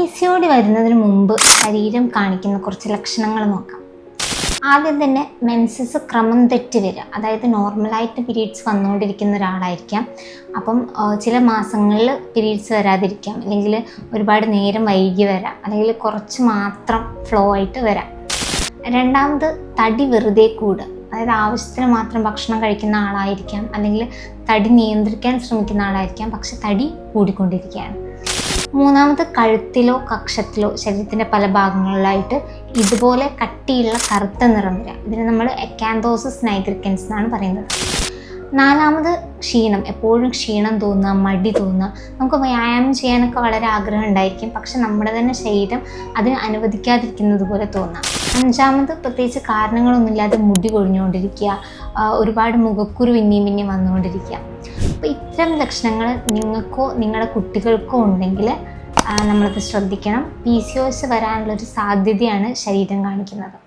PCOD വരുന്നതിന് മുമ്പ് ശരീരം കാണിക്കുന്ന കുറച്ച് ലക്ഷണങ്ങൾ നോക്കാം. ആദ്യം തന്നെ മെൻസസ് ക്രമം തെറ്റി വരിക, അതായത് നോർമലായിട്ട് പീരീഡ്സ് വന്നുകൊണ്ടിരിക്കുന്ന ഒരാളായിരിക്കാം. അപ്പം ചില മാസങ്ങളിൽ പീരീഡ്സ് വരാതിരിക്കാം, അല്ലെങ്കിൽ ഒരുപാട് നേരം വൈകി വരാം, അല്ലെങ്കിൽ കുറച്ച് മാത്രം ഫ്ലോ ആയിട്ട് വരാം. രണ്ടാമത് തടി വെറുതെ കൂടുക, അതായത് ആവശ്യത്തിന് മാത്രം ഭക്ഷണം കഴിക്കുന്ന ആളായിരിക്കാം, അല്ലെങ്കിൽ തടി നിയന്ത്രിക്കാൻ ശ്രമിക്കുന്ന ആളായിരിക്കാം, പക്ഷെ തടി കൂടിക്കൊണ്ടിരിക്കുകയാണ്. മൂന്നാമത് കഴുത്തിലോ കക്ഷത്തിലോ ശരീരത്തിൻ്റെ പല ഭാഗങ്ങളിലായിട്ട് ഇതുപോലെ കട്ടിയുള്ള കറുത്ത നിറം വരിക. ഇതിന് നമ്മൾ എക്കാന്തോസിസ് നൈഗ്രിക്കൻസ് എന്നാണ് പറയുന്നത്. നാലാമത് ക്ഷീണം, എപ്പോഴും ക്ഷീണം തോന്നുക, മടി തോന്നുക. നമുക്ക് വ്യായാമം ചെയ്യാനൊക്കെ വളരെ ആഗ്രഹം ഉണ്ടായിരിക്കും, പക്ഷെ നമ്മുടെ തന്നെ ശരീരം അതിന് അനുവദിക്കാതിരിക്കുന്നത് പോലെ തോന്നാം. അഞ്ചാമത് പ്രത്യേകിച്ച് കാരണങ്ങളൊന്നുമില്ലാതെ മുടി കൊഴിഞ്ഞുകൊണ്ടിരിക്കുക, ഒരുപാട് മുഖക്കുരു പിന്നെയും വന്നുകൊണ്ടിരിക്കുക. അപ്പോൾ ഇത്തരം ലക്ഷണങ്ങൾ നിങ്ങൾക്കോ നിങ്ങളുടെ കുട്ടികൾക്കോ ഉണ്ടെങ്കിൽ നമ്മളത് ശ്രദ്ധിക്കണം. PCOS വരാനുള്ളൊരു സാധ്യതയാണ് ശരീരം കാണിക്കുന്നത്.